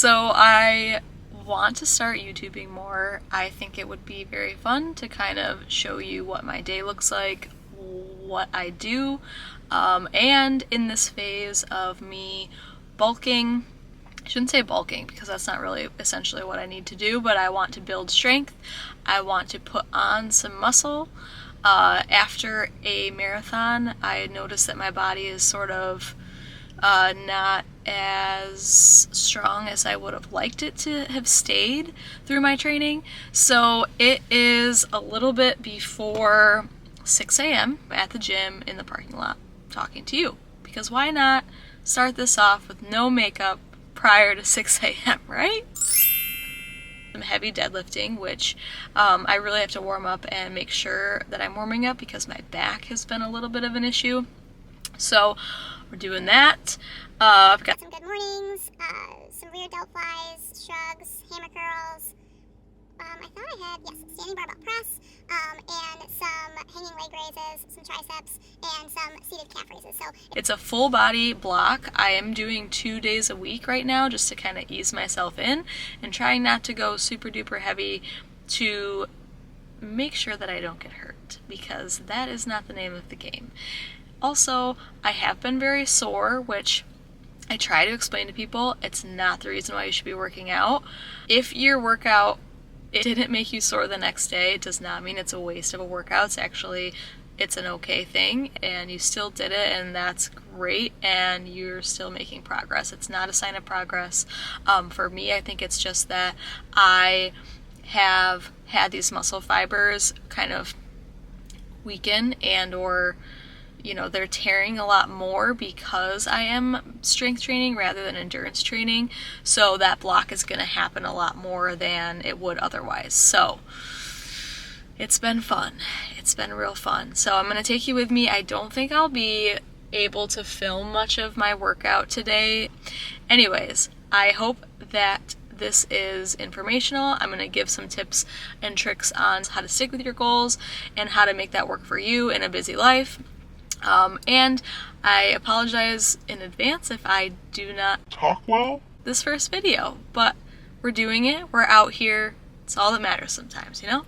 So I want to start YouTubing more. I think it would be very fun to kind of show you what my day looks like, what I do, and in this phase of me bulking, I shouldn't say bulking because that's not really essentially what I need to do, but I want to build strength. I want to put on some muscle. After a marathon, I noticed that my body is sort of not as strong as I would have liked it to have stayed through my training. So it is a little bit before 6 a.m. at the gym in the parking lot talking to you. Because why not start this off with no makeup prior to 6 a.m., right? Some heavy deadlifting, which I really have to warm up and make sure that I'm warming up because my back has been a little bit of an issue. So we're doing that. I've got some good mornings, some rear delt flies, shrugs, hammer curls. I thought I had, yes, standing barbell press, and some hanging leg raises, some triceps, and some seated calf raises. So it's a full body block. I am doing 2 days a week right now just to kind of ease myself in and trying not to go super duper heavy to make sure that I don't get hurt, because that is not the name of the game. Also, I have been very sore, which I try to explain to people. It's not the reason why you should be working out. If your workout it didn't make you sore the next day, it does not mean it's a waste of a workout. It's an okay thing, and you still did it, and that's great, and you're still making progress. It's not a sign of progress. For me, I think it's just that I have had these muscle fibers kind of weaken or they're tearing a lot more because I am strength training rather than endurance training. So that block is going to happen a lot more than it would otherwise. So it's been fun. It's been real fun. So I'm going to take you with me. I don't think I'll be able to film much of my workout today. Anyways, I hope that this is informational. I'm going to give some tips and tricks on how to stick with your goals and how to make that work for you in a busy life. And I apologize in advance if I do not talk well this first video, but we're doing it. We're out here. It's all that matters sometimes, you know?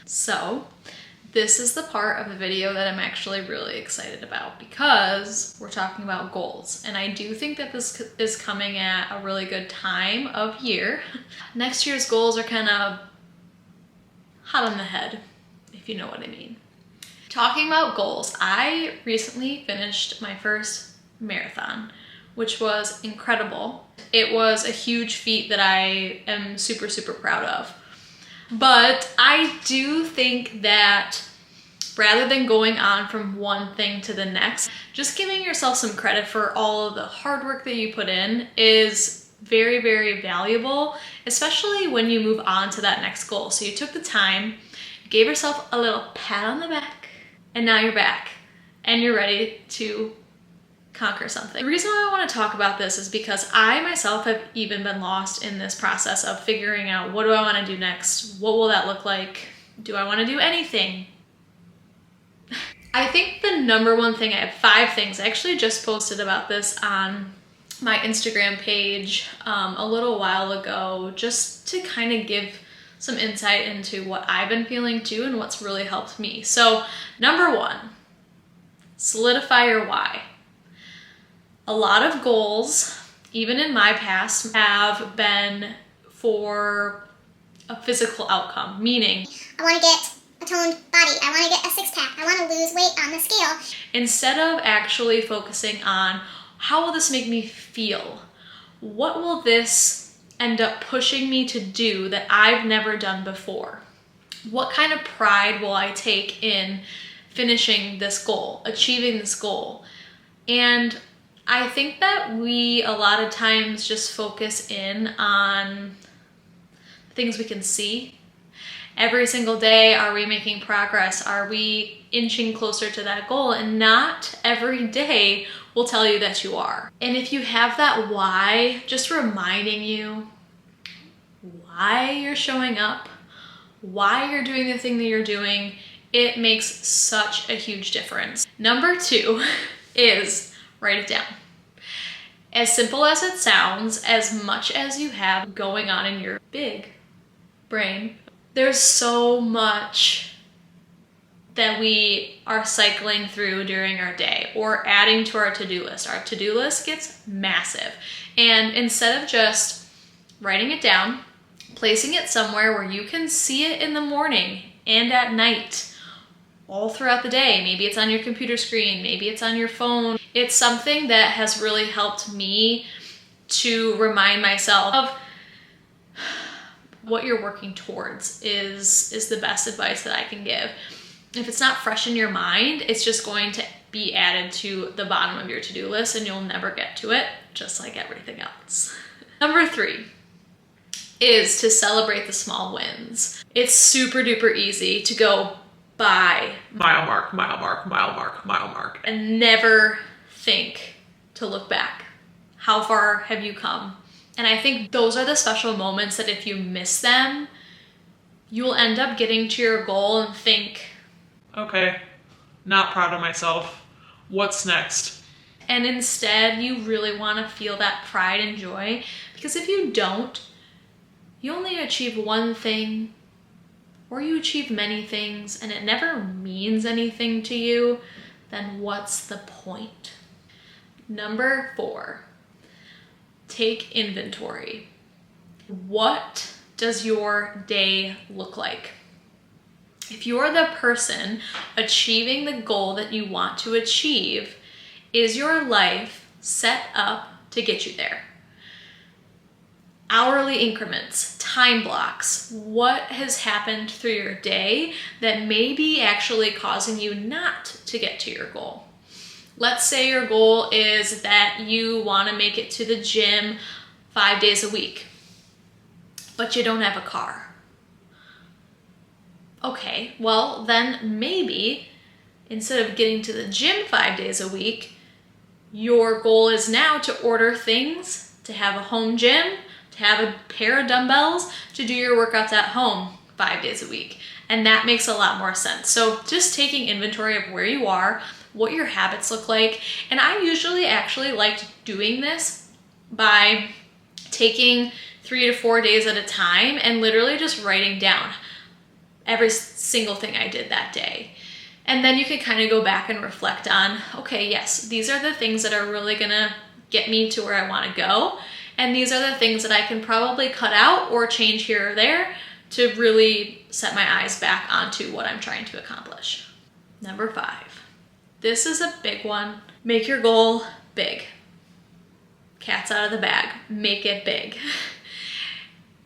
So this is the part of the video that I'm actually really excited about because we're talking about goals. And I do think that this is coming at a really good time of year. Next year's goals are kind of hot on the head, if you know what I mean. Talking about goals, I recently finished my first marathon, which was incredible. It was a huge feat that I am super, super proud of. But I do think that rather than going on from one thing to the next, just giving yourself some credit for all of the hard work that you put in is very, very valuable, especially when you move on to that next goal. So you took the time, gave yourself a little pat on the back, and now you're back and you're ready to conquer something. The reason why I want to talk about this is because I myself have even been lost in this process of figuring out, what do I want to do next? What will that look like? Do I want to do anything? I think the number one thing, I have 5 things. I actually just posted about this on my Instagram page a little while ago, just to kind of give some insight into what I've been feeling too and what's really helped me. So number 1, solidify your why. A lot of goals, even in my past, have been for a physical outcome, meaning I want to get a toned body, I want to get a six-pack, I want to lose weight on the scale. Instead of actually focusing on, how will this make me feel? What will this end up pushing me to do that I've never done before? What kind of pride will I take in finishing this goal, achieving this goal? And I think that we a lot of times just focus in on things we can see. Every single day, are we making progress? Are we inching closer to that goal? And not every day will tell you that you are. And if you have that why, just reminding you why you're showing up, why you're doing the thing that you're doing, it makes such a huge difference. Number 2 is write it down. As simple as it sounds, as much as you have going on in your big brain, there's so much that we are cycling through during our day or adding to our to-do list. Our to-do list gets massive. And instead of just writing it down, placing it somewhere where you can see it in the morning and at night, all throughout the day. Maybe it's on your computer screen, maybe it's on your phone. It's something that has really helped me to remind myself of what you're working towards is the best advice that I can give. If it's not fresh in your mind, it's just going to be added to the bottom of your to-do list and you'll never get to it, just like everything else. Number 3 is to celebrate the small wins. It's super duper easy to go by mile mark, mile mark, mile mark, mile mark, and never think to look back. How far have you come? And I think those are the special moments that if you miss them, you'll end up getting to your goal and think, okay, not proud of myself. What's next? And instead, you really want to feel that pride and joy, because if you don't, you only achieve one thing, or you achieve many things, and it never means anything to you, then what's the point? Number 4, take inventory. What does your day look like? If you're the person achieving the goal that you want to achieve, is your life set up to get you there? Hourly increments, time blocks, what has happened through your day that may be actually causing you not to get to your goal? Let's say your goal is that you want to make it to the gym 5 days a week, but you don't have a car. Okay, well then maybe instead of getting to the gym 5 days a week, your goal is now to order things, to have a home gym, to have a pair of dumbbells, to do your workouts at home 5 days a week. And that makes a lot more sense. So just taking inventory of where you are, what your habits look like. And I usually actually like doing this by taking 3 to 4 days at a time and literally just writing down every single thing I did that day. And then you can kind of go back and reflect on, okay, yes, these are the things that are really gonna get me to where I wanna go. And these are the things that I can probably cut out or change here or there to really set my eyes back onto what I'm trying to accomplish. Number 5. This is a big one. Make your goal big. Cat's out of the bag. Make it big.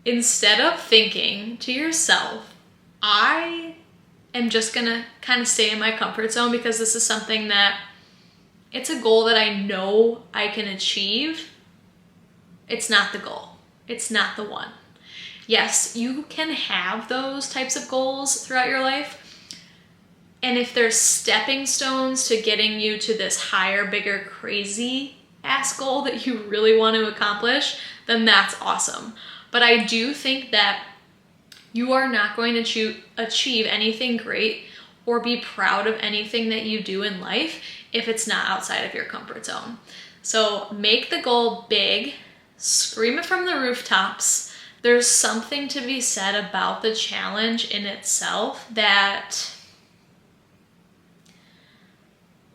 Instead of thinking to yourself, I am just gonna kind of stay in my comfort zone because this is something that it's a goal that I know I can achieve. It's not the goal. It's not the one. Yes, you can have those types of goals throughout your life. And if there's stepping stones to getting you to this higher, bigger, crazy ass goal that you really want to accomplish, then that's awesome. But I do think that you are not going to achieve anything great or be proud of anything that you do in life if it's not outside of your comfort zone. So make the goal big, scream it from the rooftops. There's something to be said about the challenge in itself that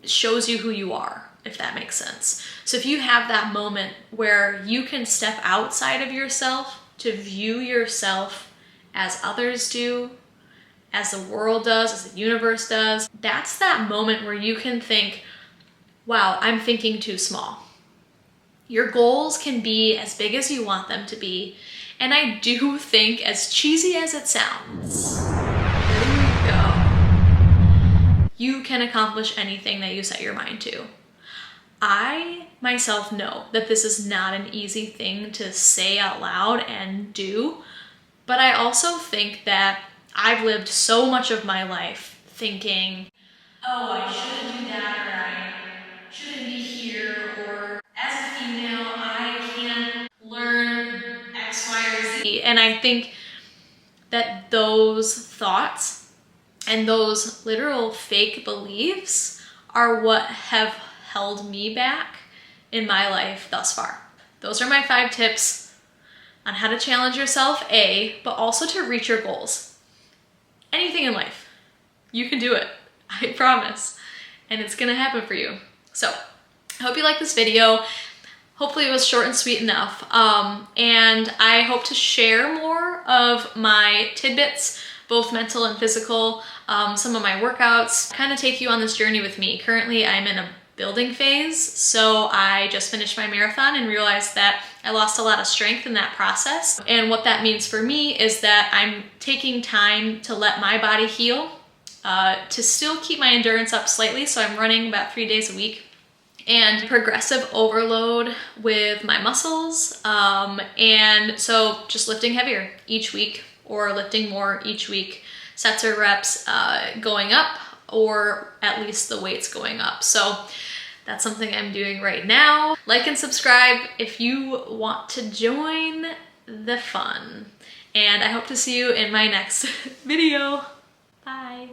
shows you who you are, if that makes sense. So if you have that moment where you can step outside of yourself to view yourself as others do, as the world does, as the universe does, that's that moment where you can think, wow, I'm thinking too small. Your goals can be as big as you want them to be. And I do think, as cheesy as it sounds, You can accomplish anything that you set your mind to. I myself know that this is not an easy thing to say out loud and do, but I also think that I've lived so much of my life thinking, oh, I shouldn't do that, or I shouldn't be here, or as a female, I can't learn X, Y, or Z. And I think that those thoughts and those literal fake beliefs are what have held me back in my life thus far. Those are my 5 tips on how to challenge yourself, but also to reach your goals. Anything in life, you can do it, I promise, and it's gonna happen for you. So, I hope you liked this video. Hopefully it was short and sweet enough, and I hope to share more of my tidbits, both mental and physical, some of my workouts, kind of take you on this journey with me. Currently, I'm in a building phase, so I just finished my marathon and realized that I lost a lot of strength in that process. And what that means for me is that I'm taking time to let my body heal, to still keep my endurance up slightly, so I'm running about 3 days a week, and progressive overload with my muscles, and so just lifting heavier each week or lifting more each week, sets or reps going up, or at least the weight's going up. So that's something I'm doing right now. Like and subscribe if you want to join the fun. And I hope to see you in my next video. Bye.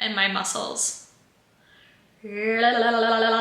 And my muscles. La, la, la, la, la, la.